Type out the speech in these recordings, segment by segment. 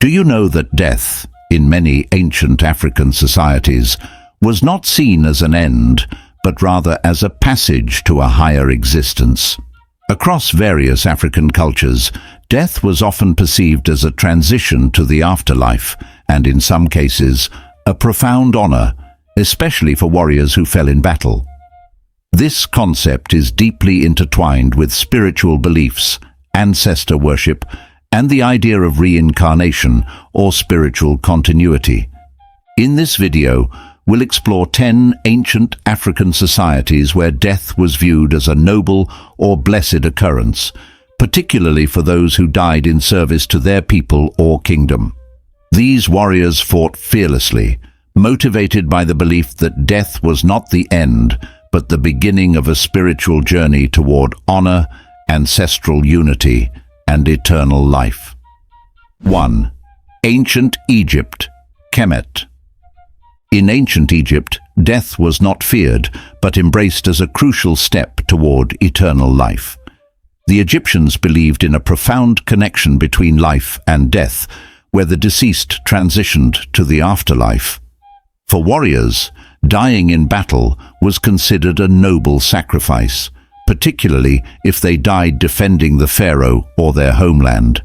Do you know that death, in many ancient African societies, was not seen as an end, but rather as a passage to a higher existence? Across various African cultures, death was often perceived as a transition to the afterlife, and in some cases, a profound honor, especially for warriors who fell in battle. This concept is deeply intertwined with spiritual beliefs, ancestor worship, and the idea of reincarnation or spiritual continuity. In this video, we'll explore 10 ancient African societies where death was viewed as a noble or blessed occurrence, particularly for those who died in service to their people or kingdom. These warriors fought fearlessly, motivated by the belief that death was not the end, but the beginning of a spiritual journey toward honor, ancestral unity, and eternal life. 1. Ancient Egypt, Kemet. In ancient Egypt, death was not feared, but embraced as a crucial step toward eternal life. The Egyptians believed in a profound connection between life and death, where the deceased transitioned to the afterlife. For warriors, dying in battle was considered a noble sacrifice, particularly if they died defending the pharaoh or their homeland.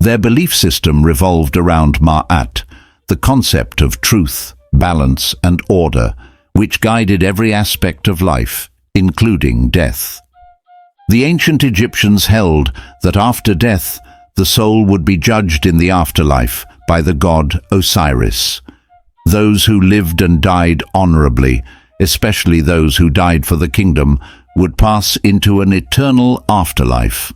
Their belief system revolved around Ma'at, the concept of truth, balance, and order, which guided every aspect of life, including death. The ancient Egyptians held that after death, the soul would be judged in the afterlife by the god Osiris. Those who lived and died honorably, especially those who died for the kingdom, would pass into an eternal afterlife.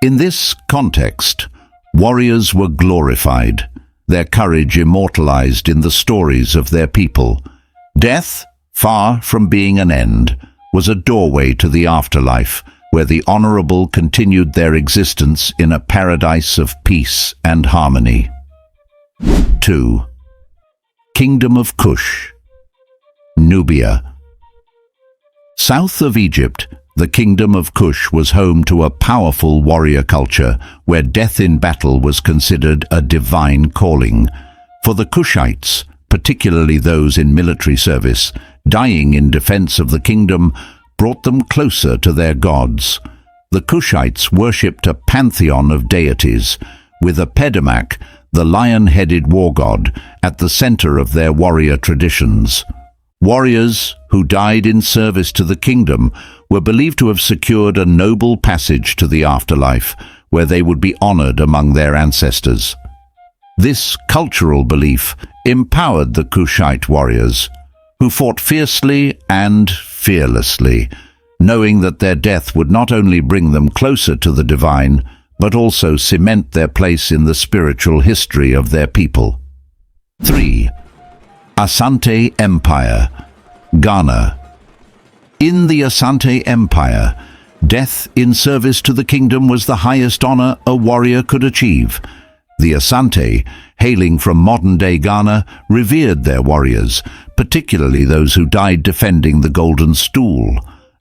In this context, warriors were glorified, their courage immortalized in the stories of their people. Death, far from being an end, was a doorway to the afterlife, where the honorable continued their existence in a paradise of peace and harmony. 2. Kingdom of Kush, Nubia. South of Egypt, the Kingdom of Kush was home to a powerful warrior culture where death in battle was considered a divine calling. For the Kushites, particularly those in military service, dying in defense of the kingdom brought them closer to their gods. The Kushites worshipped a pantheon of deities, with Apedemak, the lion-headed war god, at the center of their warrior traditions. Warriors who died in service to the kingdom were believed to have secured a noble passage to the afterlife, where they would be honored among their ancestors. This cultural belief empowered the Kushite warriors, who fought fiercely and fearlessly, knowing that their death would not only bring them closer to the divine, but also cement their place in the spiritual history of their people. 3. Asante Empire, Ghana. In the Asante Empire, death in service to the kingdom was the highest honor a warrior could achieve. The Asante, hailing from modern-day Ghana, revered their warriors, particularly those who died defending the Golden Stool,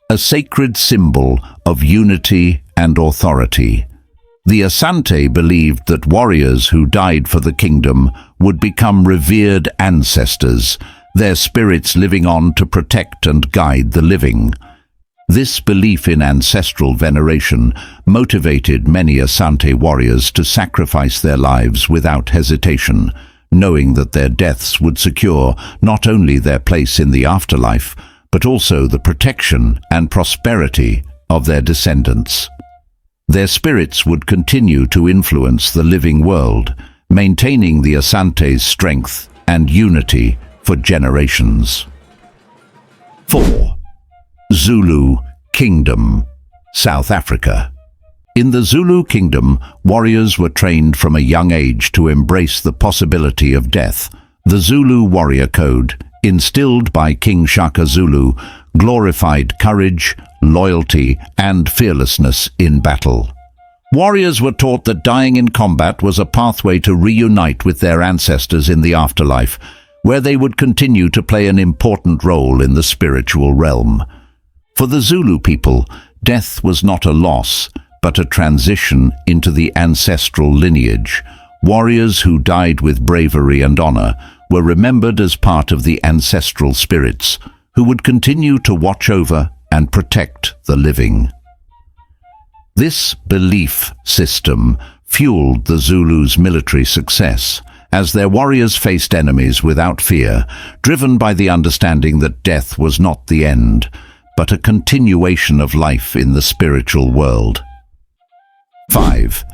a sacred symbol of unity and authority. The Asante believed that warriors who died for the kingdom would become revered ancestors, their spirits living on to protect and guide the living. This belief in ancestral veneration motivated many Asante warriors to sacrifice their lives without hesitation, knowing that their deaths would secure not only their place in the afterlife, but also the protection and prosperity of their descendants. Their spirits would continue to influence the living world, maintaining the Asante's strength and unity for generations. 4. Zulu Kingdom, South Africa. In the Zulu kingdom, warriors were trained from a young age to embrace the possibility of death. The Zulu warrior code, instilled by King Shaka Zulu, glorified courage, loyalty, and fearlessness in battle. Warriors were taught that dying in combat was a pathway to reunite with their ancestors in the afterlife, where they would continue to play an important role in the spiritual realm. For the Zulu people, death was not a loss, but a transition into the ancestral lineage. Warriors who died with bravery and honor were remembered as part of the ancestral spirits, who would continue to watch over and protect the living. This belief system fueled the Zulus' military success, as their warriors faced enemies without fear, driven by the understanding that death was not the end, but a continuation of life in the spiritual world. 5.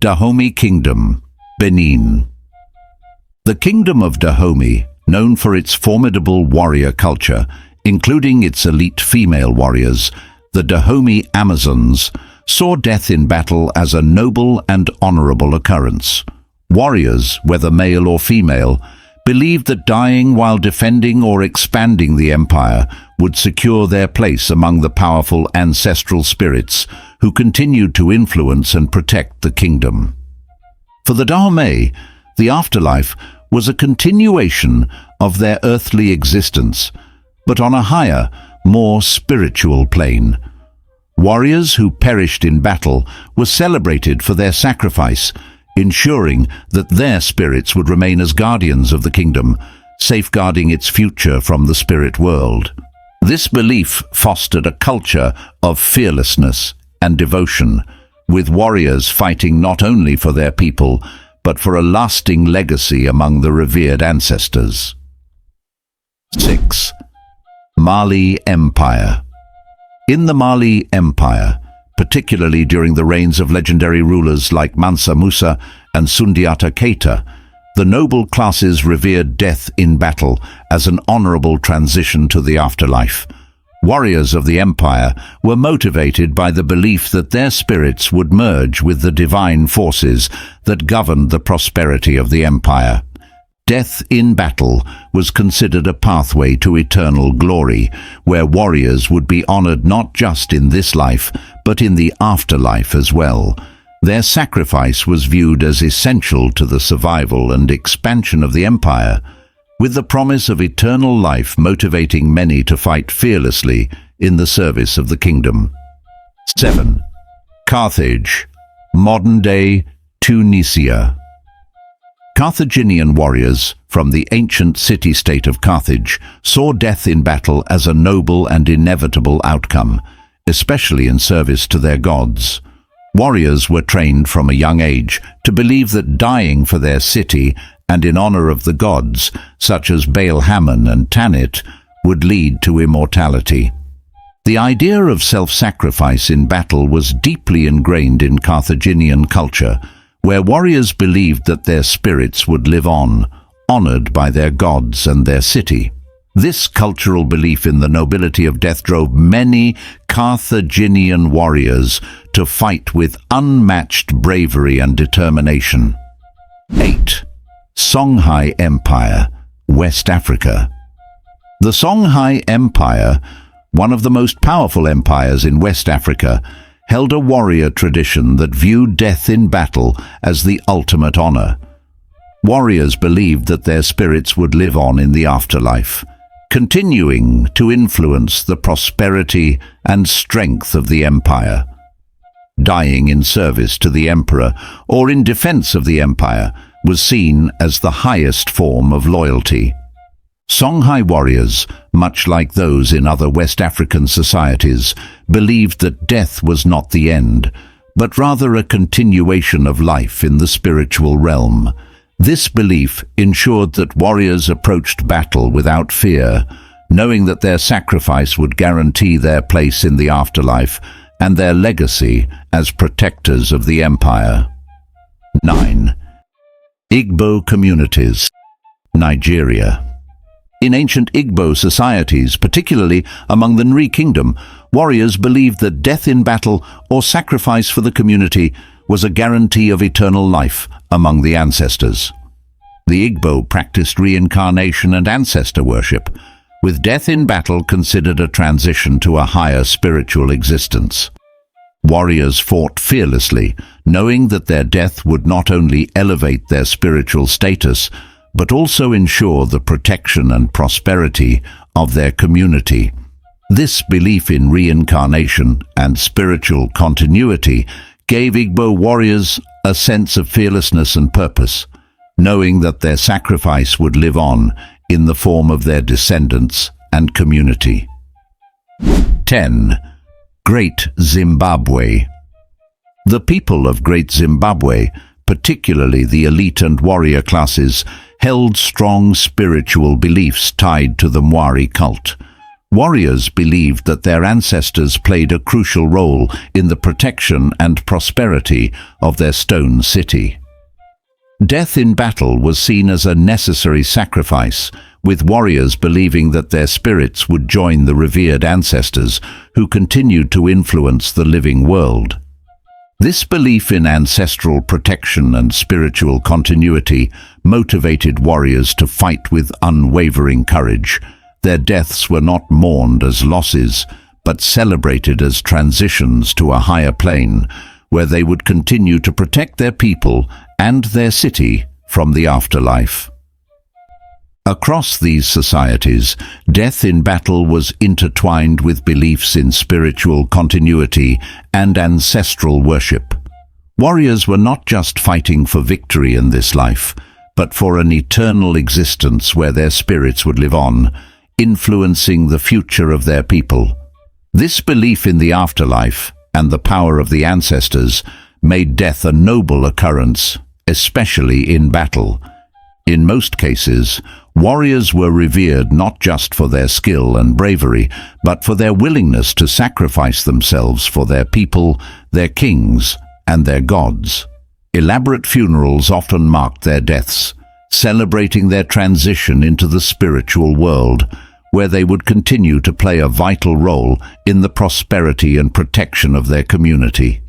Dahomey Kingdom, Benin. The Kingdom of Dahomey, known for its formidable warrior culture, including its elite female warriors, the Dahomey Amazons, saw death in battle as a noble and honorable occurrence. Warriors, whether male or female, believed that dying while defending or expanding the empire would secure their place among the powerful ancestral spirits who continued to influence and protect the kingdom. For the Dahomey, the afterlife was a continuation of their earthly existence, but on a higher, more spiritual plane. Warriors who perished in battle were celebrated for their sacrifice, ensuring that their spirits would remain as guardians of the kingdom, safeguarding its future from the spirit world. This belief fostered a culture of fearlessness and devotion, with warriors fighting not only for their people, but for a lasting legacy among the revered ancestors. 6. Mali Empire. In the Mali Empire, particularly during the reigns of legendary rulers like Mansa Musa and Sundiata Keita, the noble classes revered death in battle as an honorable transition to the afterlife. Warriors of the empire were motivated by the belief that their spirits would merge with the divine forces that governed the prosperity of the empire. Death in battle was considered a pathway to eternal glory, where warriors would be honored not just in this life, but in the afterlife as well. Their sacrifice was viewed as essential to the survival and expansion of the empire, with the promise of eternal life motivating many to fight fearlessly in the service of the kingdom. 7. Carthage, modern-day Tunisia. Carthaginian warriors from the ancient city-state of Carthage saw death in battle as a noble and inevitable outcome, especially in service to their gods. Warriors were trained from a young age to believe that dying for their city and in honor of the gods, such as Baal Hamon and Tanit, would lead to immortality. The idea of self-sacrifice in battle was deeply ingrained in Carthaginian culture, where warriors believed that their spirits would live on, honored by their gods and their city. This cultural belief in the nobility of death drove many Carthaginian warriors to fight with unmatched bravery and determination. 8. Songhai Empire, West Africa. The Songhai Empire, one of the most powerful empires in West Africa, held a warrior tradition that viewed death in battle as the ultimate honor. Warriors believed that their spirits would live on in the afterlife, continuing to influence the prosperity and strength of the empire. Dying in service to the emperor or in defense of the empire was seen as the highest form of loyalty. Songhai warriors, much like those in other West African societies, believed that death was not the end, but rather a continuation of life in the spiritual realm. This belief ensured that warriors approached battle without fear, knowing that their sacrifice would guarantee their place in the afterlife and their legacy as protectors of the empire. 9. Igbo communities, Nigeria. In ancient Igbo societies, particularly among the Nri Kingdom, warriors believed that death in battle or sacrifice for the community was a guarantee of eternal life among the ancestors. The Igbo practiced reincarnation and ancestor worship, with death in battle considered a transition to a higher spiritual existence. Warriors fought fearlessly, knowing that their death would not only elevate their spiritual status, but also ensure the protection and prosperity of their community. This belief in reincarnation and spiritual continuity gave Igbo warriors a sense of fearlessness and purpose, knowing that their sacrifice would live on in the form of their descendants and community. 10. Great Zimbabwe. The people of Great Zimbabwe, particularly the elite and warrior classes, held strong spiritual beliefs tied to the Mwari cult. Warriors believed that their ancestors played a crucial role in the protection and prosperity of their stone city. Death in battle was seen as a necessary sacrifice, with warriors believing that their spirits would join the revered ancestors who continued to influence the living world. This belief in ancestral protection and spiritual continuity motivated warriors to fight with unwavering courage. Their deaths were not mourned as losses, but celebrated as transitions to a higher plane, where they would continue to protect their people and their city from the afterlife. Across these societies, death in battle was intertwined with beliefs in spiritual continuity and ancestral worship. Warriors were not just fighting for victory in this life, but for an eternal existence where their spirits would live on, influencing the future of their people. This belief in the afterlife and the power of the ancestors made death a noble occurrence, especially in battle. In most cases, warriors were revered not just for their skill and bravery, but for their willingness to sacrifice themselves for their people, their kings, and their gods. Elaborate funerals often marked their deaths, celebrating their transition into the spiritual world, where they would continue to play a vital role in the prosperity and protection of their community.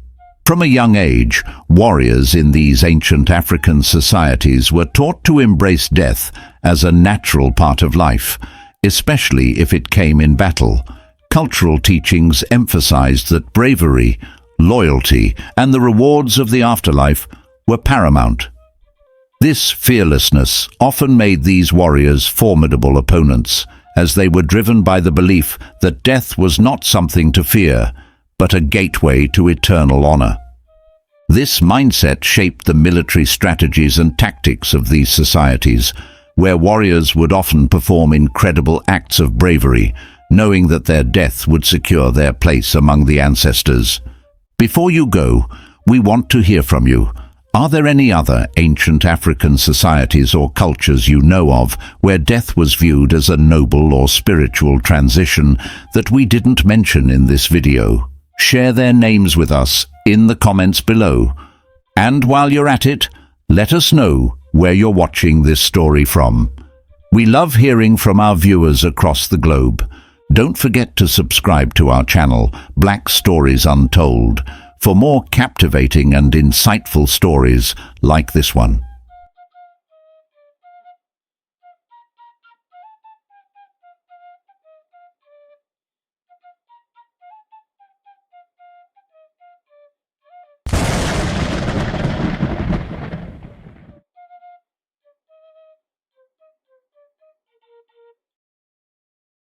From a young age, warriors in these ancient African societies were taught to embrace death as a natural part of life, especially if it came in battle. Cultural teachings emphasized that bravery, loyalty, and the rewards of the afterlife were paramount. This fearlessness often made these warriors formidable opponents, as they were driven by the belief that death was not something to fear, but a gateway to eternal honor. This mindset shaped the military strategies and tactics of these societies, where warriors would often perform incredible acts of bravery, knowing that their death would secure their place among the ancestors. Before you go, we want to hear from you. Are there any other ancient African societies or cultures you know of where death was viewed as a noble or spiritual transition that we didn't mention in this video? Share their names with us in the comments below. And while you're at it, let us know where you're watching this story from. We love hearing from our viewers across the globe. Don't forget to subscribe to our channel, Black Stories Untold, for more captivating and insightful stories like this one.